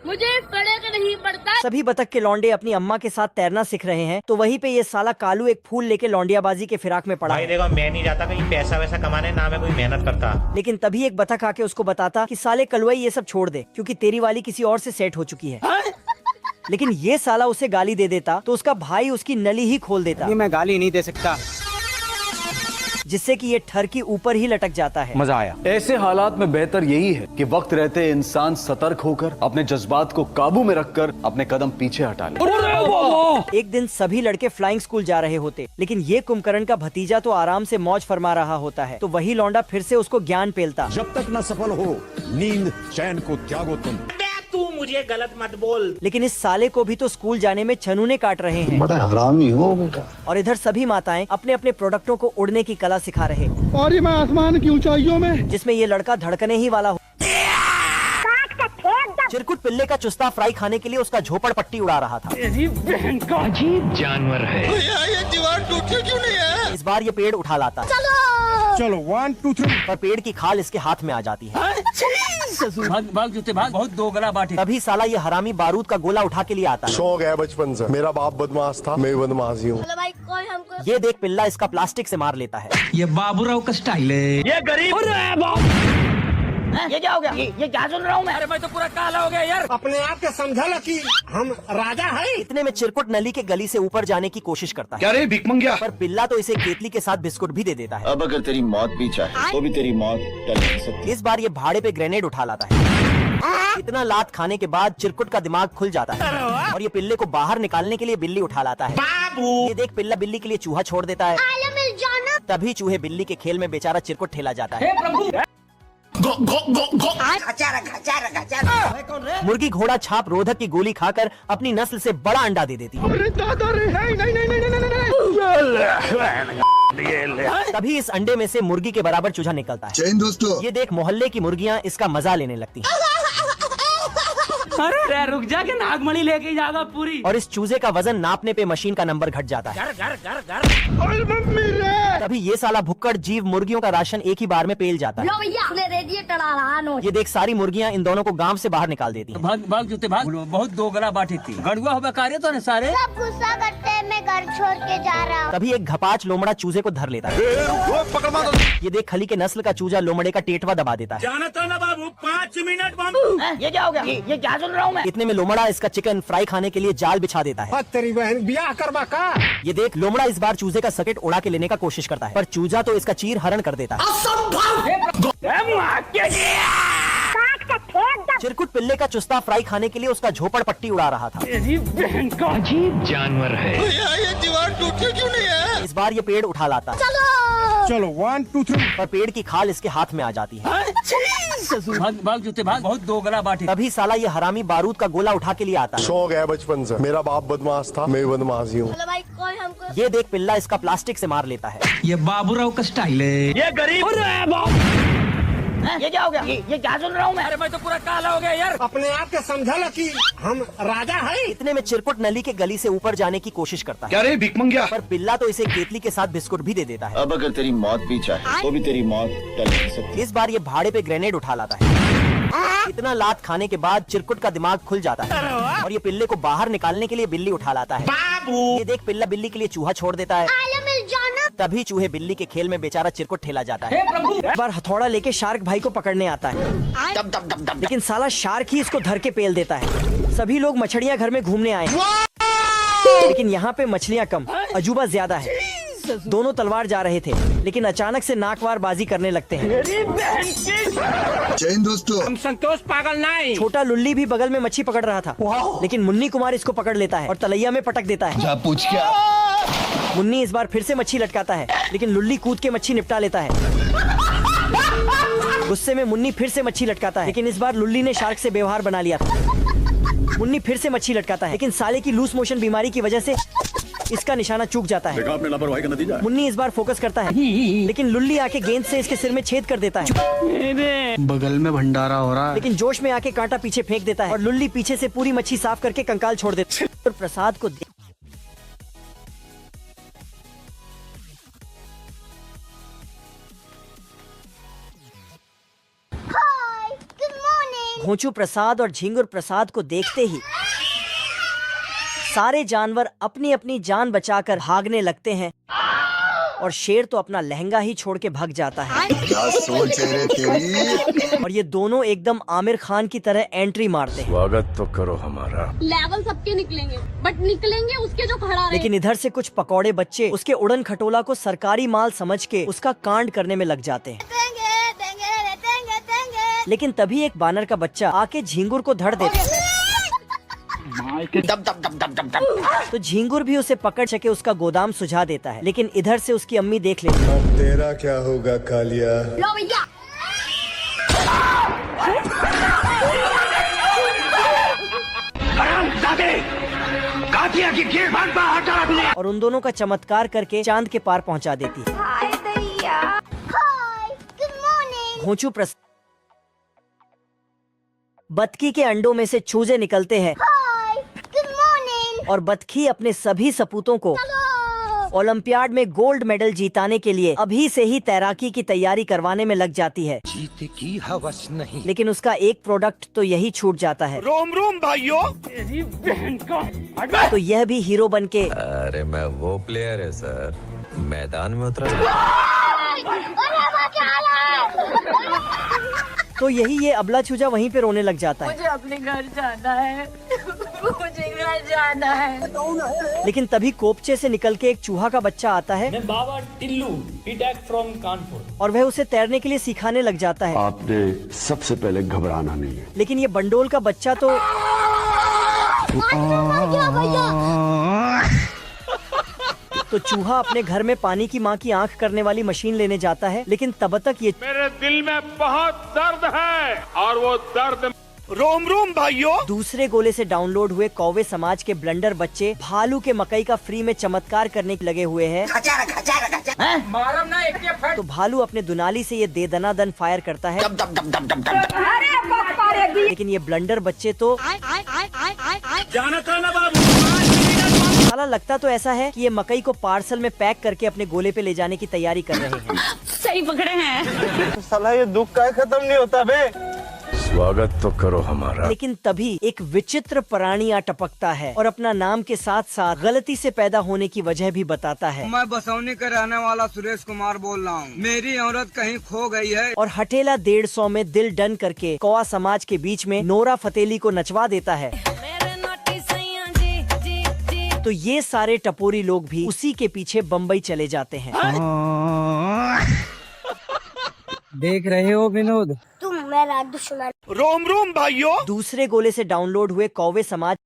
मुझे फर्क नहीं पड़ता। सभी बतख के लौंडे अपनी अम्मा के साथ तैरना सीख रहे हैं, तो वहीं पे ये साला कालू एक फूल लेके लौंडियाबाजी के फिराक में पड़ा भाई है। देखो, मैं नहीं जाता कहीं पैसा वैसा कमाने, ना मैं कोई मेहनत करता। लेकिन तभी एक बतख आके उसको बताता कि साले कलुई ये सब छोड़ दे, क्योंकि तेरी वाली किसी और से सेट हो चुकी है। लेकिन ये साला उसे गाली दे देता तो उसका भाई उसकी नली ही खोल देता। ये मैं गाली नहीं दे सकता, जिससे कि ये ठरकी ऊपर ही लटक जाता है। मजा आया। ऐसे हालात में बेहतर यही है कि वक्त रहते इंसान सतर्क होकर अपने जज्बात को काबू में रखकर अपने कदम पीछे हटा ले। एक दिन सभी लड़के फ्लाइंग स्कूल जा रहे होते, लेकिन ये कुंभकर्ण का भतीजा तो आराम से मौज फरमा रहा होता है। तो वही लौंडा फिर से उसको ज्ञान पेलता। जब तक न सफल हो नींद चैन को त्यागो तुम। तू मुझे गलत मत बोल। लेकिन इस साले को भी तो स्कूल जाने में छनूने काट रहे हैं। बड़ा हरामी हो बेटा। और इधर सभी माताएं अपने अपने प्रोडक्टों को उड़ने की कला सिखा रहे, और ये मैं आसमान की ऊंचाइयों में। जिसमें ये लड़का धड़कने ही वाला हो। चिरकुट पिल्ले का चुस्ता फ्राई खाने के लिए उसका झोपड़ पट्टी उड़ा रहा था। अजीब जानवर है। ये दीवार टूटी क्यों नहीं है? इस बार ये पेड़ उठा लाता है, चलो 1 2 3। पर पेड़ की खाल इसके हाथ में आ जाती है। भाग भाग जूते भाग, बहुत दो गला बाटे। तभी साला ये हरामी बारूद का गोला उठा के लिए आता है। शौक है बचपन से, मेरा बाप बदमाश था, मैं भी बदमाश ही हूँ। चलो भाई, कोई हमको ये देख पिल्ला इसका प्लास्टिक से मार लेता है। ये बाबूराव का स्टाइल है। ये गरीब। ये क्या हो गया? ये क्या सुन रहा हूँ मैं? अरे भाई तो पूरा काला हो गया यार। अपने आप के समझा लो कि हम राजा है। इतने में चिरकुट नली के गली से ऊपर जाने की कोशिश करता है। क्या रे भिख मंगिया? पर पिल्ला तो इसे केतली के साथ बिस्कुट भी दे देता है। अब अगर तेरी मौत भी चाहे तो भी तेरी मौत टल नहीं सकती। इस बार ये भाड़े पे ग्रेनेड उठा लाता है। इतना लात खाने के बाद चिरकुट का दिमाग खुल जाता है और ये पिल्ले को बाहर निकालने के लिए बिल्ली उठा लाता है। ये देख पिल्ला बिल्ली के लिए चूहा छोड़ देता है। तभी चूहे बिल्ली के खेल में बेचारा चिरकुट ठेला जाता है। मुर्गी घोड़ा छाप रोधक की गोली खाकर अपनी नस्ल से बड़ा अंडा दे देती है। अरे दादा रे, नहीं। तभी इस अंडे में से मुर्गी के बराबर चूजा निकलता है। जय हिंद दोस्तों। ये देख मोहल्ले की मुर्गियाँ इसका मजा लेने लगती हैं। अरे रुक जा के नागमणि लेके जाएगा पूरी। और इस चूजे का वजन नापने पे मशीन का नंबर घट जाता है। तभी ये साला भुक्कड़ जीव मुर्गियों का राशन एक ही बार में पेल जाता है। लो भैया, अपने रेडिएटर आ रहा नो। ये देख सारी मुर्गियाँ इन दोनों को गांव से बाहर निकाल देती हैं। भाग भाग जूते भाग, बहुत दो गला बाटे थी। गड़ुआ हो कार्य तो सारे सब गुस्सा करते हैं, मैं घर छोड़ के जा रहा हूँ। तभी एक घपाच लोमड़ा चूजे को धर लेता है। ये देख खली के नस्ल का चूजा लोमड़े का टेटवा दबा देता है। जाना था ना बाबू, 5 मिनट बम। ये क्या हो गया? ये क्या सुन रहा हूँ मैं? इतने में लोमड़ा इसका चिकन फ्राई खाने के लिए जाल बिछा देता है। तेरी बहन ब्याह करवा का। ये देख लोमड़ा इस बार चूजे का सकेट उड़ा के लेने का कोशिश करता है, पर चूजा तो इसका चीर हरण कर देता है। चिरकुट पिल्ले का चुस्ता फ्राई खाने के लिए उसका झोपड़ पट्टी उड़ा रहा था। अजीब जानवर है। ये दीवार टूटी क्यों नहीं है? इस बार ये पेड़ उठा लाता है, चलो 1 2 3। पर पेड़ की खाल इसके हाथ में आ जाती है। भाग भाग जूते भाग, बहुत दो गला बाटे। तभी साला ये हरामी बारूद का गोला उठा के लिए आता है। शौक है बचपन से, मेरा बाप बदमाश था, मैं भी बदमाश ही हूँ। चलो भाई, कोई हमको ये देख पिल्ला इसका प्लास्टिक से मार लेता है। ये बाबूराव का स्टाइल है। ये गरीब। ये क्या हो गया? ये क्या सुन रहा हूँ मैं? अरे भाई तो पूरा काला हो गया यार। अपने आप के समझा लो कि हम राजा है। इतने में चिरकुट नली के गली से ऊपर जाने की कोशिश करता है। क्या रे भिख मंगिया? पर पिल्ला तो इसे केतली के साथ बिस्कुट भी दे देता है। अब अगर तेरी मौत भी चाहे तो भी तेरी मौत टल नहीं सकती। इस बार ये भाड़े पे ग्रेनेड उठा लाता है। इतना लात खाने के बाद चिरकुट का दिमाग खुल जाता है और ये पिल्ले को बाहर निकालने के लिए बिल्ली उठा लाता है। ये देख पिल्ला बिल्ली के लिए चूहा छोड़ देता है। तभी चूहे बिल्ली के खेल में बेचारा चिरकुट ठेला जाता है। एक बार हथौड़ा लेके शार्क भाई को पकड़ने आता है, लेकिन साला शार्क ही इसको धर के पेल देता है। सभी लोग मछलियाँ घर में घूमने आए, लेकिन यहाँ पे मछलियाँ कम, अजूबा ज्यादा है। दोनों तलवार जा रहे थे, लेकिन अचानक से नाकवार बाजी करने लगते हैं। जय हिंद दोस्तों। हम संतोष पागल नहीं। छोटा लुल्ली भी बगल में मच्छी पकड़ रहा था, लेकिन मुन्नी कुमार इसको पकड़ लेता है और तलैया में पटक देता है। जा पूछ क्या? मुन्नी इस बार फिर से मच्छी लटकाता है, लेकिन लुल्ली कूद के मच्छी निपटा लेता है। गुस्से में मुन्नी फिर से मच्छी लटकाता है, लेकिन इस बार लुल्ली ने शार्क से व्यवहार बना लिया था। मुन्नी फिर से मच्छी लटकाता है, लेकिन साले की लूज मोशन बीमारी की वजह से इसका निशाना चूक जाता है। आपने लापरवाही का नतीजा। मुन्नी इस बार फोकस करता है, लेकिन लुल्ली आके गेंद से इसके सिर में छेद कर देता है। बगल में भंडारा हो रहा है। लेकिन जोश में आके कांटा पीछे फेंक देता है और लुल्ली पीछे से पूरी मच्छी साफ करके कंकाल छोड़ देता है। और प्रसाद को घोंचू प्रसाद और झिंगुर प्रसाद को देखते ही सारे जानवर अपनी अपनी जान बचाकर भागने लगते हैं और शेर तो अपना लहंगा ही छोड़ के भाग जाता है। क्या सोच है रे तेरी? और ये दोनों एकदम आमिर खान की तरह एंट्री मारते हैं। स्वागत तो करो हमारा। लेवल सबके निकलेंगे बट निकलेंगे उसके जो खड़ा रहे। लेकिन इधर से कुछ पकौड़े बच्चे उसके उड़न खटोला को सरकारी माल समझ के उसका कांड करने में लग जाते हैं। लेकिन तभी एक बानर का बच्चा आके झिंगुर को धड़ देता है। तो झिंगुर भी उसे पकड़ सके उसका गोदाम सुझा देता है। लेकिन इधर से उसकी अम्मी देख लेती है। अब तेरा क्या होगा कालिया? लो भैया। और उन दोनों का चमत्कार करके चांद के पार पहुंचा देती है। हाय भैया। Hi good morning. घोंचू प्रसाद बतखी के अंडों में से चूजे निकलते हैं हाय गुड मॉर्निंग। और बतखी अपने सभी सपूतों को ओलंपियाड में गोल्ड मेडल जीताने के लिए अभी से ही तैराकी की तैयारी करवाने में लग जाती है। जीते की हवस नहीं। लेकिन उसका एक प्रोडक्ट तो यही छूट जाता है। रोम रोम भाइयों। तो यह भी हीरो बनके अरे मैं वो प्लेयर है सर, मैदान में उतरा। तो यही ये अबला चूजा वहीं पे रोने लग जाता है। मुझे अपने घर जाना है। मुझे घर जाना है। लेकिन तभी कोपचे से निकल के एक चूहा का बच्चा आता है। मैं बाबा टिल्लू हिटैक फ्रॉम कानपुर। और वह उसे तैरने के लिए सिखाने लग जाता है। आपने सबसे पहले घबराना नहीं है। लेकिन ये बंडोल का बच्चा तो चूहा अपने घर में पानी की माँ की आंख करने वाली मशीन लेने जाता है। लेकिन तब तक ये मेरे दिल में बहुत दर्द है और वो दर्द रोम रोम भाइयों। दूसरे गोले से डाउनलोड हुए कौवे समाज के ब्लंडर बच्चे भालू के मकई का फ्री में चमत्कार करने के लगे हुए हैं। तो भालू अपने दुनाली से ये दे दनादन फायर करता है। लेकिन ये ब्लंडर बच्चे तो साला लगता तो ऐसा है कि ये मकई को पार्सल में पैक करके अपने गोले पे ले जाने की तैयारी कर रहे हैं। सही पकड़े हैं। साला ये दुख का खत्म नहीं होता बे। स्वागत तो करो हमारा। लेकिन तभी एक विचित्र प्राणी आ टपकता है और अपना नाम के साथ साथ गलती से पैदा होने की वजह भी बताता है। मैं बसौनी का रहने वाला सुरेश कुमार बोल रहा हूँ। मेरी औरत कहीं खो गई है। और हटेला 150 में दिल डन करके कौवा समाज के बीच में नोरा फतेली को नचवा देता है। तो ये सारे टपोरी लोग भी उसी के पीछे बम्बई चले जाते हैं। देख रहे हो विनोद, तुम मेरा दुश्मन। रोम रोम भाइयों। दूसरे गोले से डाउनलोड हुए कौवे समाज